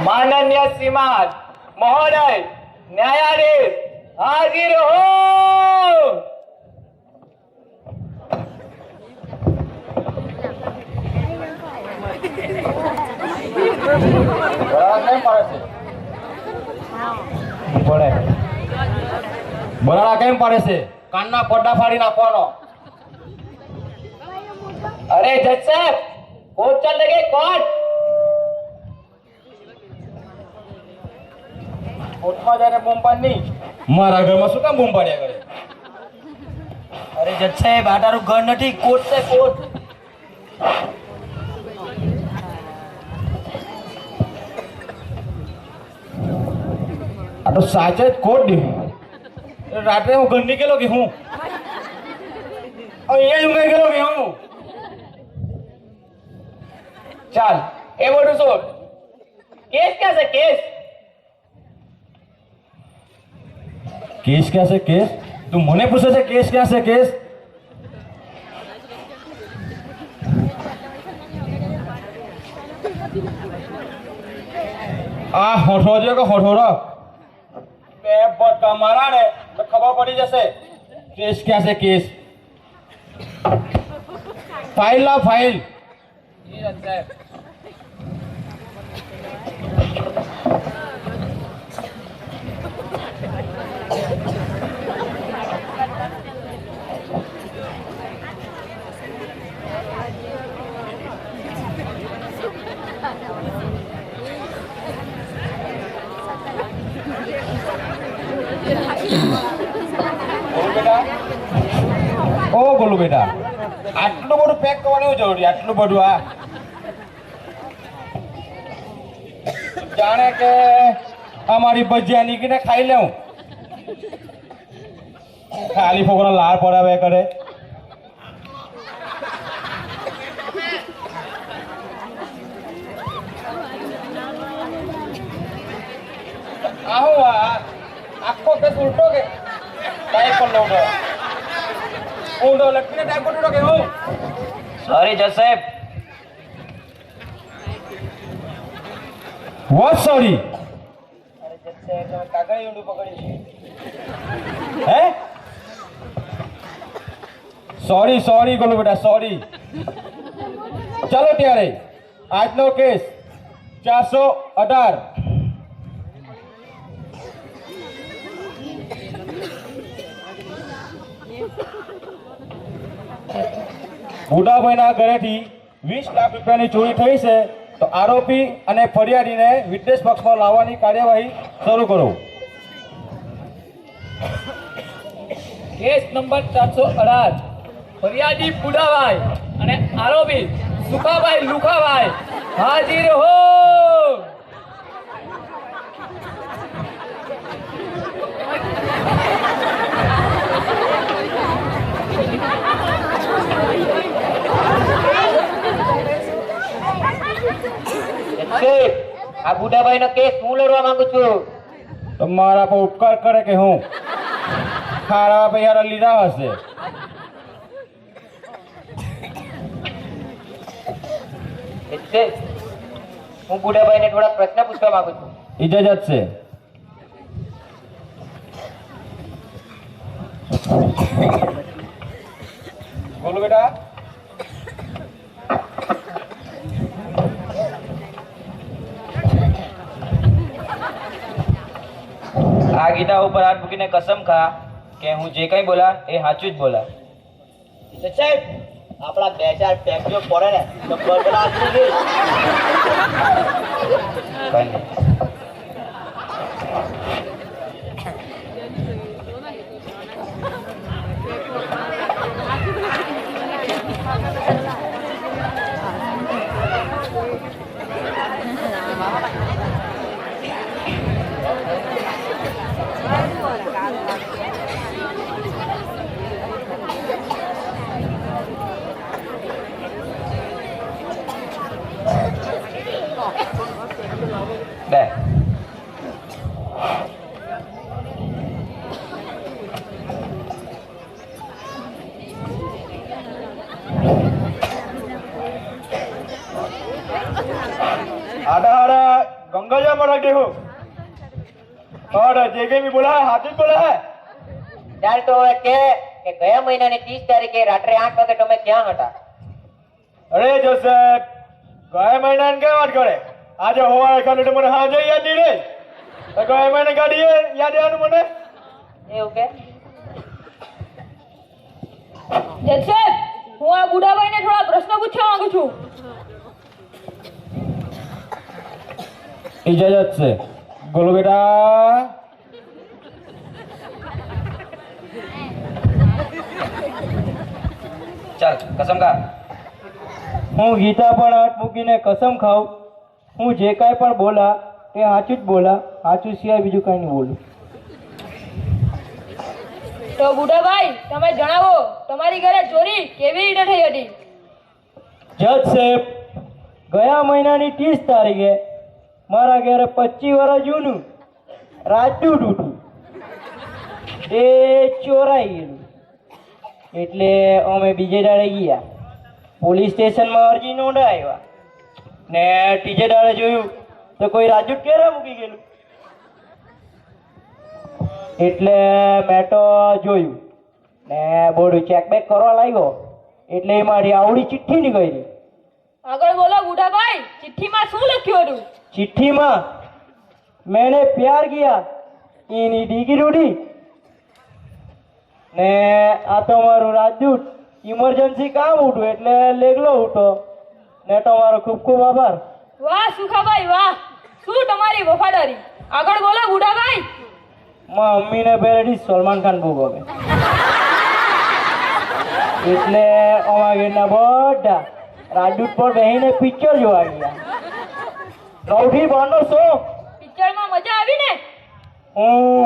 माननीय श्रीमान महोदय न्यायाधीश हाजिर हो। બરાડા કેમ પાડે છે? કાનના પડદા ફાડી નાખવાનો. अरे जज साहब कोर्ट चल लगे कोर्ट। કોર્ટમાં જઈને બૂમ પાડની. મારા ઘરમાં શું કામ બૂમ પાડ્યા કરે? अरे जज साहब आ तारू घर नहीं कोर्ट से कोर्ट। આ તો સાચે જ કોર્ટ દીધું. રાત્રે હું ઘર નીકળ્યો કે હું અહીંયા ઊંઘાઈ ગયેલો કે હું? चल ए बोलू सोड केस क्या से केस કેસ ક્યાં છે કેસ? તું મને પૂછે છે કેસ ક્યાં છે કેસ? આ હોઠો જો કે હોઠોરો બે બટ્ટા મારા ને તો ખબર પડી જશે કેસ ક્યાં છે કેસ. ફાઇલ લા ફાઇલ. जी जज साहब ઓ બોલું બેટા આટલું બધું પેક કરવાનું જરૂરી? આટલું બધું આ જાણે કે અમારી ભજીયા નીકળીને ખાઈ લેવું. ખાલી ફોકરા લાળ પડાવે કરે. આહો આખો કેસ ઉલટો કે ટાઈપ પર લોડો ઊંડો લખીને ટાઈપ પર લોડો કે હું? सॉरी जज साहब વોટ સોરી? अरे जज साहब તમે કાગળ ઊંડું પકડ્યું હે સોરી સોરી બોલો બેટા સોરી. ચાલો ત્યારે આજનો કેસ 418. બુડાભાઈના ઘરેથી 20 લાખ રૂપિયાની ચોરી થઈ છે તો આરોપી અને ફરિયાદીને વિદેશ પક્ષમાં લાવવાની કાર્યવાહી શરૂ કરો. કેસ નંબર 418 ફરિયાદી પુડાભાઈ અને આરોપી સુખાભાઈ લુખાભાઈ હાજર હો. આ બુડાભાઈ નો કેસ હું લડવા માંગુ છું. તો મારા પર ઉપકાર કરે કે હું ખારા પૈયા લીધા હશે? એટલે હું બુડાભાઈને થોડા પ્રશ્ન પૂછવા માંગુ છું. ઇજાજત છે. બોલો બેટા. આ ગીતા ઉપર હાથ મૂકીને કસમ ખા કે હું જે કઈ બોલા એ સાચું જ બોલા. સાહેબ આપણા 2-4 પેક જો પડે ને તો બરબરા આપી દે. Đây. Ada गंगा जल में रख दे हो और जे के भी बोला है हाथ ही बोला है ચાલ તો હવે કે ગયા મહિનાની 30 તારીખે રાત્રે 8 વાગે તમે ક્યાં હતા? अरे जोसेफ गए महीना क्या बात करे आज हुआ है खाली મને હાજે યાદ નહીં રે તો ગए મહિને ગાડી યાદ આવવાનું મને એવું કે જજ સાહેબ, હું આ બુડાભાઈને થોડા પ્રશ્ન પૂછવા માંગુ છું. इजाजत से बोलो बेटा ચાલ કસમ ખા. હું ગીતા પર હાથ મૂકીને કસમ ખાઉં, હું જે કાંઈ પણ બોલા એ સાચું જ બોલા, સાચું સિવાય બીજું કાંઈ નહીં બોલું. તો બુડાભાઈ, તમે જણાવો તમારી ઘરે ચોરી કેવી રીતે થઈ હતી? જજ સાહેબ, ગયા મહિનાની 30 તારીખે મારા ઘરે 25 વર્ષ જૂનું રાજદૂત હતું એ ચોરાઈ ગયેલું. એટલે અમે બીજે દાડે ગયા પોલીસ સ્ટેશનમાં અરજી નોંધાવ્યા ને ત્રીજે દાડે જોયું તો કોઈ રાજદૂત ક્યારે મૂકી ગયેલું. એટલે મેં તો જોયું ને બોર્ડ ચેક બેક કરવા લાગ્યો એટલે એ મારી આવડી ચિઠ્ઠી નીકળી. આગળ બોલો બુડાભાઈ, ચિઠ્ઠીમાં શું લખ્યું હતું? चिट्ठी में मैंने प्यार किया इनी ડીગી રૂડી ને આ તમારું રાજદૂત ઇમરજન્સી કામ ઉઠું એટલે લેગલો ઉઠો ને તમારો ખૂબ ખૂબ આભાર. વાહ સુખાભાઈ વાહ, શું તમારી વફાદારી. આગળ બોલો બુડાભાઈ. મારા મમ્મીને પહેલેથી સલમાન ખાન બહુ ગમે એટલે અમારા ઘરના બધા રાજદૂત પર બેસીને પિક્ચર જોવા ગયા. નવથી બારનો શો. પિક્ચરમાં મજા આવી ને?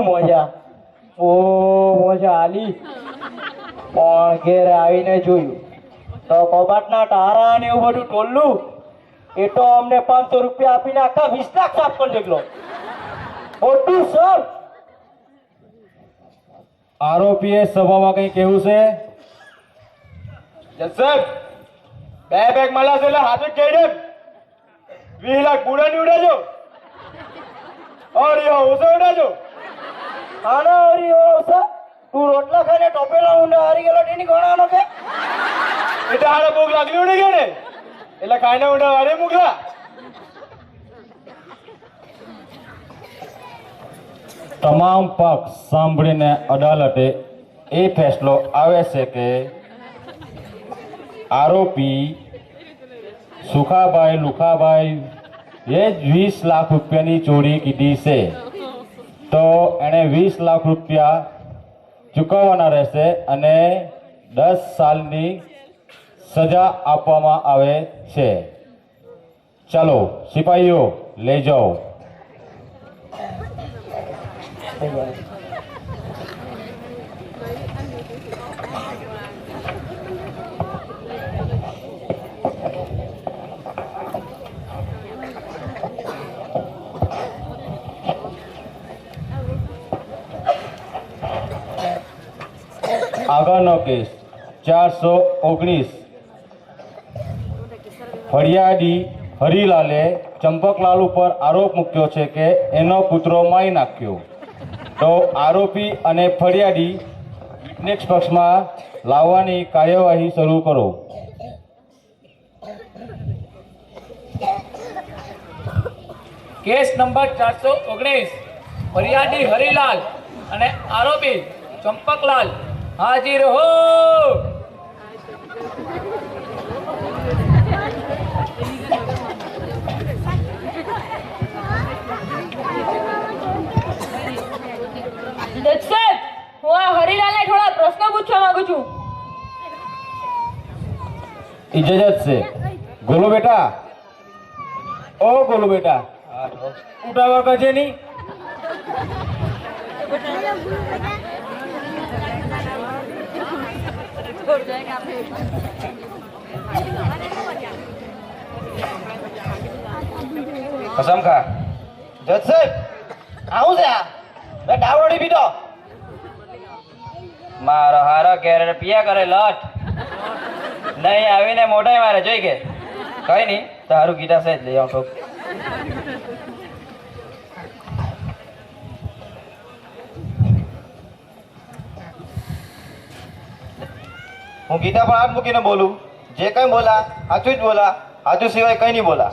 મજા મજા આલી. પણ ઘેરે આવીને જોયું તો કબાટના તારા ને એવું બધું ટોલું એ તો અમને 500 રૂપિયા આપીને આખા 20 લાખ સાફ કરી દેખલો. ખોટું સર. આરોપીએ સભામાં કઈ કેવું છે જસેફ બે બેગ મળ્યા છે એટલે હાથે કહી દે 20 લાખ પૂરા ની ઉડાજો और ये उसे उड़ाજો આના હરી ઓસા તું રોટલા ખાઈને ટોપેલા ઊંડા હારી ગયેલો તેની ગણાનો કે એટલે હારે ભૂખ લાગલી ઉડી ગઈ ને એટલે ખાઈને ઉડા વાળે મૂકલા. તમામ પક્ષ સાંભળીને અદાલતે એ ફેસલો આવે છે કે આરોપી સુખાભાઈ લુખાભાઈ એ જ 20 લાખ રૂપિયાની ચોરી કીધી છે તો એણે 20 લાખ રૂપિયા ચૂકવવાના રહેશે અને 10 સાલની સજા આપવામાં આવે છે. ચાલો સિપાહીઓ લઈ જાઓ. આગળનો કેસ 419 ફરિયાદી હરિલાલે ચંપકલાલ ઉપર આરોપ મૂક્યો છે કે એનો પુત્રો મારી નાખ્યો. તો આરોપી અને ફરિયાદી વિટનેસ પક્ષમાં લાવવાની કાર્યવાહી શરૂ કરો. કેસ નંબર 419 ફરિયાદી હરિલાલ અને આરોપી ચંપકલાલ હાજર હો. જજ સાહેબ, હું આ હરિલાલને થોડા પ્રશ્નો પૂછવા માંગુ છું. इजाजत से गोलू बेटा ओ गोलू बेटा उठावा कजे नहीं કસમ ખા. જજ સાહેબ આવું છે આ મેં ડાવડી પીધો. મારો હારો કેરેટ પિયા કરે લટ નહીં આવીને મોઢાઈ મારે જોઈ કે કઈ નહીં તારું ગીતા છે જ લઈ આવું. હું ગીતા પર હાથ મૂકીને બોલું, જે કંઈ બોલા સાચું જ બોલા, સાચું સિવાય કંઈ નહીં બોલા.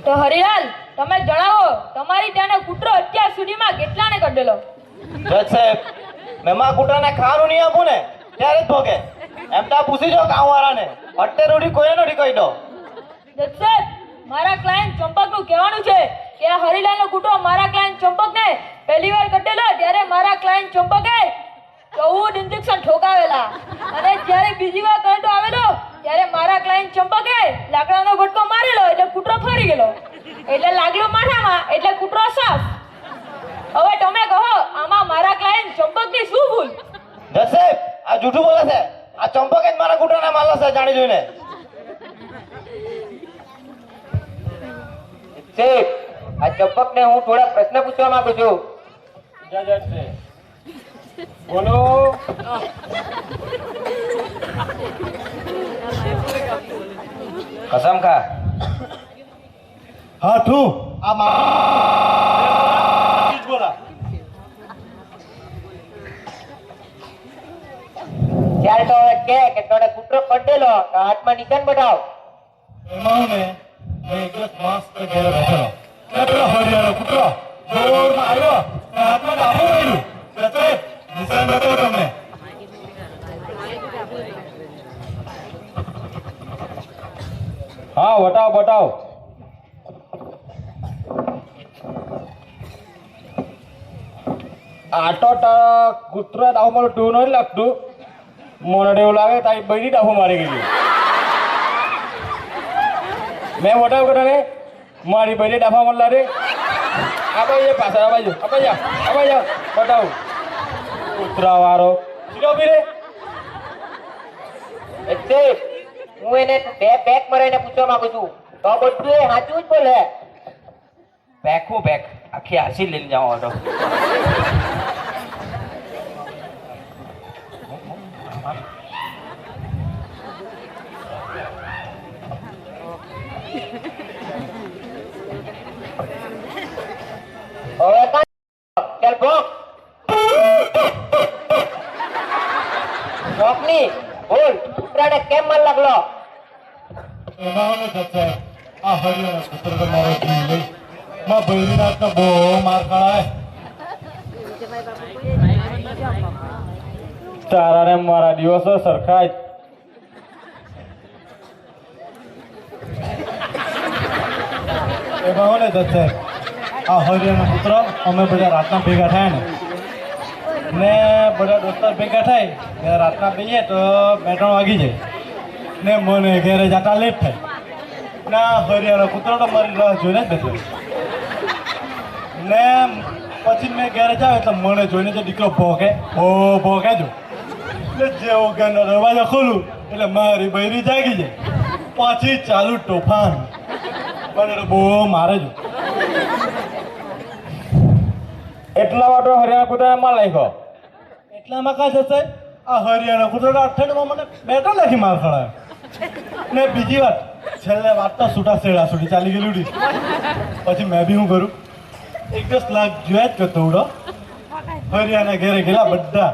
તો હરિલાલ, તમે જણાવો, તમારી ત્યાંનો કૂતરો અત્યાર સુધીમાં કેટલાને કઢેલો? જજ સાહેબ, મેં કૂતરાને ખાવાનું નહીં આપું ને ત્યારે જ ભોગે. એમ તો પૂછી જો ગામવાળાને, અત્યાર સુધી કોઈને નથી કહી દો. જજ સાહેબ, મારા ક્લાયન્ટ ચંપકનું કહેવાનું છે કે આ હરિલાલનો કૂતરો મારા ક્લાયન્ટ ચંપકને પહેલી વાર કઢેલો ત્યારે મારા ક્લાયન્ટ ચંપકે 14 ઇન્જેક્શન ઠોકાવેલા, અને જ્યારે બીજી વાર કરંટો આવેલો ત્યારે મારા ક્લાયન્ટ ચંપકે લાકડાનો ભટકો મારેલો એટલે કૂતરો ફરી ગયેલો, એટલે લાગલો માથામાં એટલે કૂતરો સાફ. હવે તમે કહો, આમાં મારા ક્લાયન્ટ ચંપકની શું ભૂલ? જજ સાહેબ, આ જૂઠું બોલે છે. આ ચંપક જ મારા કૂતરાને મારલો છે જાણી જોઈને. સાહેબ, આ ચંપકને હું થોડા પ્રશ્ન પૂછવા માંગુ છું. જજ છે. બોલો. કસમ ખા. હા તું આ બોલા. ચાલ તો હવે કે તને કૂતરો કઢેલો તો હાથમાં નિશાન બતાવ. એમાં ને મેં એક દિવસ મસ્ત ઘેરે બેઠેલો. પેલો હરિયાળો કૂતરો જોરમાં આવ્યો, હાથમાં ડાબુ રહ્યું. નિશાન બતાવો તમને. હા બતાવ બતાવ. આટો કૂતરા ડાબુ મારું ટૂ નથી લાગતું. મને એવું લાગે તારી બધી ડાબુ મારી ગયેલી. મેં બતાવ કરો ને મારી બધી ડાફા મળલા રે. આ બાજુ પાછળ આ બાજુ બતાવ. કૂતરા વાળો સીધો ઉભી રે. સાહેબ, હું એને બે પેક મરાઈને પૂછવા માંગુ છું, તો બધું એ સાચું જ બોલે. પેક આખી આરસી લઈને જાઓ હતો. હવે ચાલ ભોગ ભોગની બોલ, કૂતરાને કેમ માર લાગલો? એમાં ને જશે આ હરિયાળા કૂતરો તો મારો જીવ લઈ માં બૈરી રાતનો બહુ માર ખાય. તારા ને મારા દિવસો સરખાય. એમાં ને જશે આ હરિયાળો કૂતરો અમે બધા રાતના ભેગા થાય ને બધા દોસ્તાર ભેગા થાય ત્યારે રાતના બેસીએ તો 2-3 વાગી જાય ને મને ઘેરે જતા લેટ થાય. ના હરિયાળો કૂતરો તો મારી રાહ જોઈને જ બેઠો ને પછી મેં ઘેરે જાવ એટલે મને જોઈને જે દીકરો ભોગે જો એટલે જેવો ઘરનો દરવાજો ખોલું એટલે મારી બૈરી જાગી જાય. પછી ચાલુ તોફાન, મને તો બહુ મારે જ. એટલા માટે હરિયાણા કૂતરાને માર નાખ્યો. એટલામાં કાં જશે આ હરિયાણા કૂતરા અઠવાડિયામાં મને 2-3 લાખી માર ખડાયો. ને બીજી વાત, છેલ્લે વાત તો છૂટા શેડા સુધી ચાલી ગયેલું હતી. પછી મેં બી શું કરું, 1-10 લાખ જોયા જ કરતો ઉડો. હરિયાણા ઘેરે ગયેલા બધા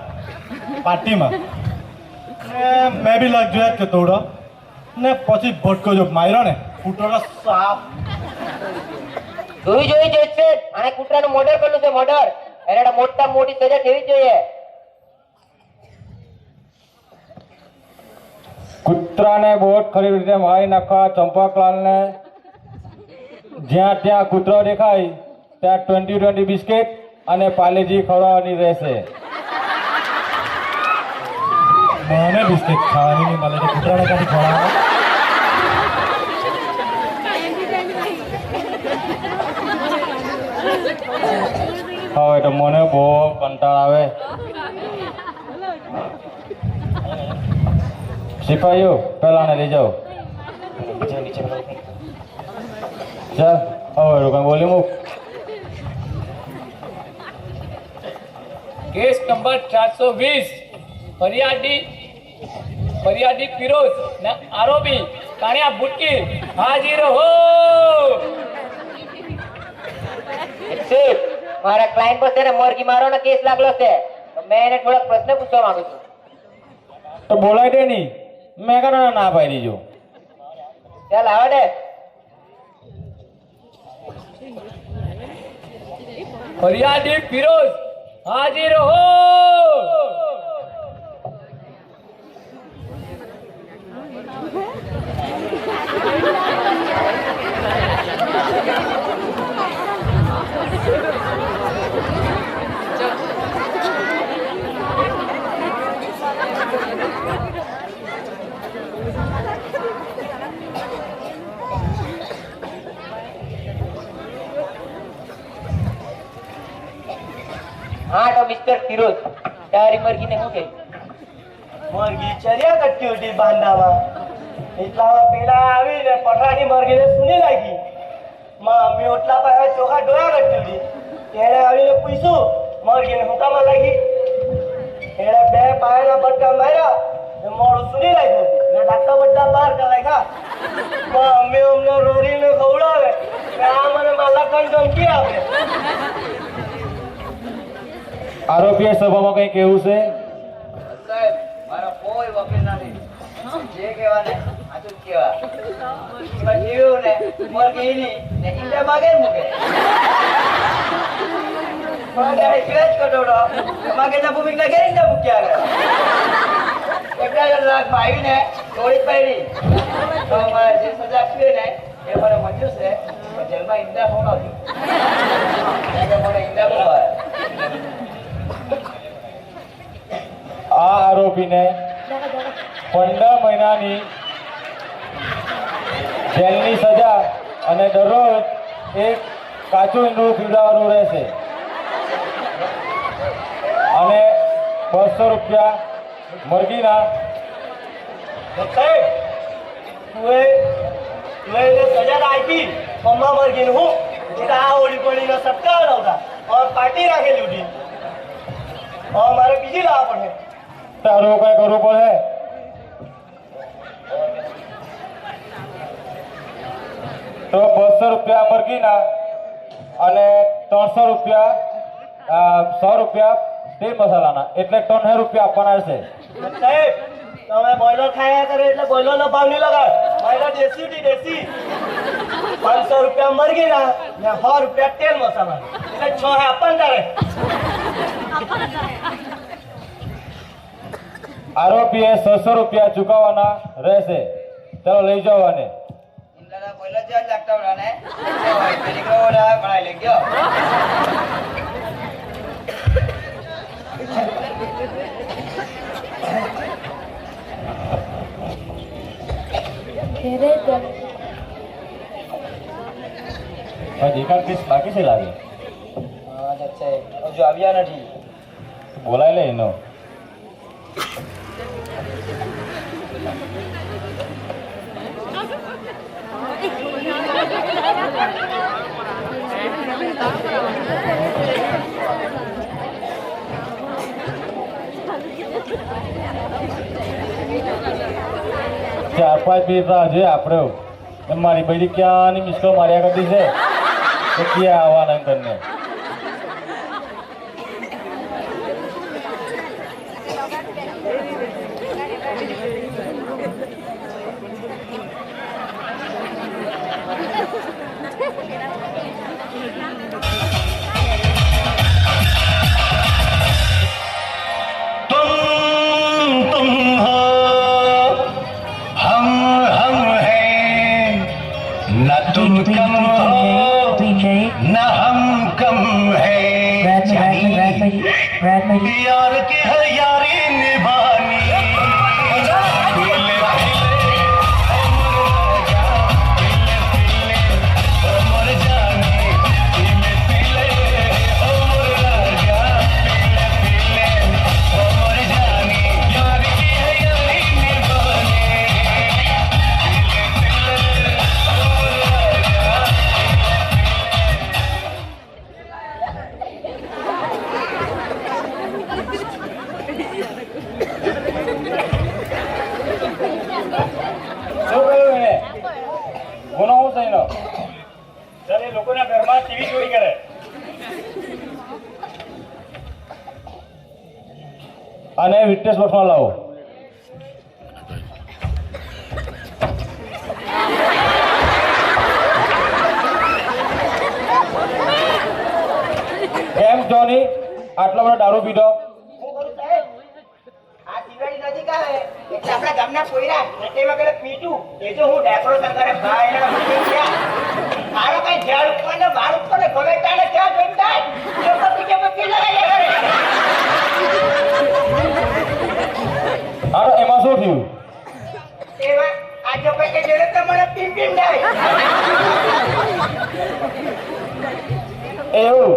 પાર્ટીમાં ને મેં બી લાખ જોયા જ કરતો ઉડો. ને પછી ભટકો જો માર્યો ને કૂતરો સાફ. જોઈ છે આને કૂતરાનું મર્ડર કર્યું છે, મર્ડર. એને મોટા મોટી સજા થવી જોઈએ. કૂતરાને બહુ જ ખરી રીતે મારી નાખવા ચંપકલાલને. જ્યાં ત્યાં કૂતરો દેખાય ત્યાં 20 બિસ્કિટ અને પાલેજી ખવડાવવાની રહેશે. મને બિસ્કિટ ખાવાની નહીં મળે, કૂતરાને ક્યાંથી ખવડાવવા? હવે તો મને બહુ કંટાળ આવે. સિપાહીઓ પેલાને લઈ જાઓ. ચાલ હવે રોકાણ બોલી મૂક. કેસ નંબર 420, ફરિયાદી ફિરોઝ ને આરોપી કાણિયા બુટકી હાજર હો. સાહેબ, મારા ક્લાયન્ટ પર છે ને મોરગી મારવાનો કેસ લાગલો છે. તો મેં એને થોડાક પ્રશ્ન પૂછવા માંગુ છું. તો બોલાય દે નહીં, મેં કાં ના પાડી દીજો. ચાલ આવો ને. ફરિયાદી ફિરોઝ હાજર હો. હા તો મિસ્ટર ફિરોઝ, તારી મરઘીને શું કહે? મરઘી ચર્યા કરતી હતી બાંધામાં. એટલામાં પેલા આવીને પઠાની મરઘીને સુની લાગી. માં અમે ઓટલા પાસે ચોખા ડોયા કરતી હતી. એને આવીને પૂછ્યું મરઘીને હું કામ લાગી. એને બે પાયાના બટકા માર્યા ને મોડું સુની લાગ્યું ને ડાક્ટર બધા બહાર કરાયા. માં અમે અમને રોરીને ખવડાવે ને આ મને માલાખણ ધમકી આપે. આરોપીએ સભામાં કંઈ કહેવું છે? સાહેબ મારો કોઈ વકીલ નથી. જે કહેવા ને સાચું જ કહેવા. એમાં જીવ્યું ને મરઘી ની ને ઈંડા માગે મૂકે. માગે શિવાજ કટોડો માગે ના ભૂમિકના ઘેર ઈંડા મૂક્યા આગળ. એટલા જ લાખમાં આવીને થોડી પડી તો મારે જે સજા આપી ને એ મને મંજૂર છે. પણ જેલમાં ઈંડા ખવડાવજો. મને ઈંડા ખવડાવે. આ આરોપીને 15 મહિનાની જેલની સજા અને દરરોજ એક કાચું ઈંડું પીવડાવવાનું રહેશે અને 200 રૂપિયા મરઘીના. સાહેબ તું એને સજા આપી મમ્મા મરઘીને હું આ ઓળી પડીનો સટકા હલાવતા और પાર્ટી રાખેલી ઉઠી. મારે બીજી લાવવા પડે. તારું કઈ કરવું પડે. તો 200 રૂપિયા મરઘીના અને 300 રૂપિયા 100 રૂપિયા તેલ મસાલાના, એટલે 300 રૂપિયા આપવાના છે. સાહેબ તમે બોઈલર ખાયા કરે એટલે બોઈલરનો ભાવ નહીં લગાડ. બોઈલર દેશી ઉઠી દેશી. 500 રૂપિયા મરઘીના ને 100 રૂપિયા તેલ મસાલા, એટલે 6 આપવાનું તારે. આરોપીએ 600 રૂપિયા ચૂકવવાના રહેશે. ચાલો લઈ જાઓ આને. ઇન્દ્રના બોઈલર જ લાગતા વડા ને પેલી કો વડા ભણાઈ લે ગયો. હજી એકાદ પીસ બાકી છે લાગે. હા સાહેબ હજુ આવ્યા નથી. બોલાય લે એનો. ચાર પાંચ મિનિટ રાહ જોઈએ આપણે. મારી બધી ક્યાંની મિસ કોલ માર્યા કરતી છે તો ક્યાં આવવાના કરીને. तुम कम हो न हम कम है यार के है यारी निभानी લોકોના ઘરમાં ટીવી ચોરી કરે. અને વિટનેસ બોક્સમાં લાવો. કેમ જોની આટલો બધો દારૂ પીધો? હું કરું સાહેબ, આ દિવાળી નજીક આવે એટલે આપણા ગામના પોયરા રટેમાં પેલા પીટું એ જો હું ડેકોરેશન કરે ભાઈના મંદિર ત્યાં મારો કઈ ઝાડ ઉપર ને વાળ ઉપર ને ગમે તાને ત્યાં જોઈ જાય લોકો પીકે પી લગાય કરે. હા તો એમાં શું થયું? એમાં આ જો કઈ કે જોડે તો મને પીમ પીમ જાય. એવું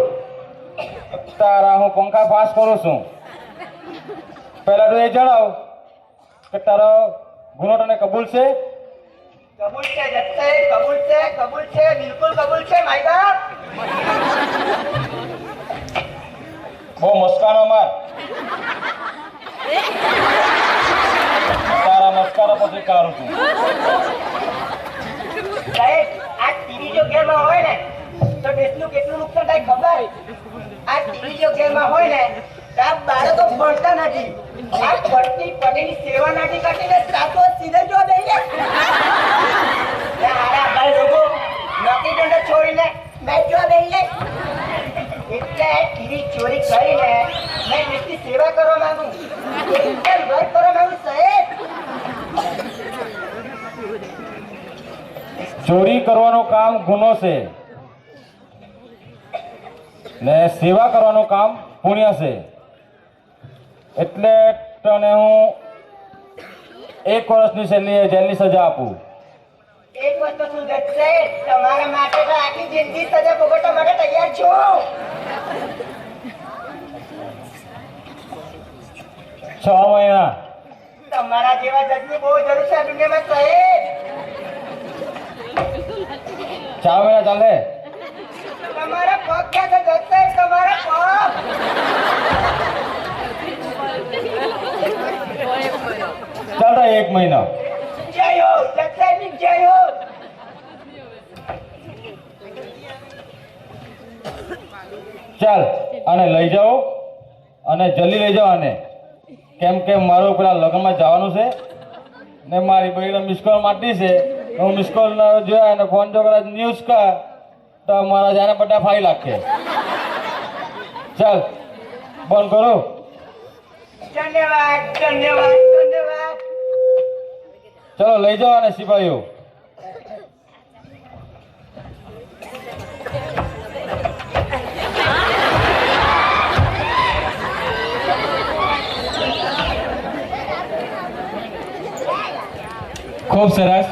તારા હું પંખા પાસ કરું છું. પહેલા તો એ જણાવ કે તારો ગુનો તને કબૂલ છે? કબૂલ છે જત્તે, કબૂલ છે, કબૂલ છે, બિલકુલ કબૂલ છે માય બાપ. બહુ મસ્કાનો માર. તારા મસ્કારો પછી કાઢું છું. સાહેબ આ ટીવી જો ઘેરમાં હોય ને તો દેશનું કેટલું નુકસાન થાય ખબર? આ ટીવી જો ઘેરમાં હોય ને તો આ બાળકો ભણતા નથી. આ પડતી પડેલી સેવા નથી કરતી ને સાતો સીધે જો દઈ દે. હારા ભાઈ લોકો નોકરી ધંધો છોડીને મેચ જોવા દઈ દે. એટલે ટીવી ચોરી કરીને મેં દેશની સેવા કરવા માંગુ, એકદમ વર્ક કરવા માંગુ સાહેબ. ચોરી કરવાનું કામ ગુનો છે ને સેવા કરવાનું કામ પુણ્ય છે. એટલે તને હું 1 વર્ષની જેલની સજા આપું. એક વસ્તુ શું જશે, તમારા માટે તો આખી જિંદગી સજા ભોગવવા માટે તૈયાર છું. 6 મહિના. તમારા જેવા જજની બહુ જરૂર છે આ દુનિયામાં સાહેબ. 4 મહિના ચાલે. તમારા પગ ક્યાં છે જશે, તમારા પગ. ચાલતા 1 મહિના. જય હો જગસાહેબની જય હો. ચાલ આને લઈ જાઓ અને જલ્દી લઈ જાઓ આને. કેમ કે મારું પેલા લગ્નમાં જવાનું છે ને મારી બહેનો મિસ કોલ મારતી છે. હું મિસ કોલ જોયા અને ફોન જો કદાચ ન્યૂઝ કર તો મારા જાને બધા ફાઈ લાગશે. ચાલ બંધ કરો. ધન્યવાદ ધન્યવાદ ધન્યવાદ. ચલો લઈ જાઓ અને સિપાહીઓ. ખૂબ સરસ.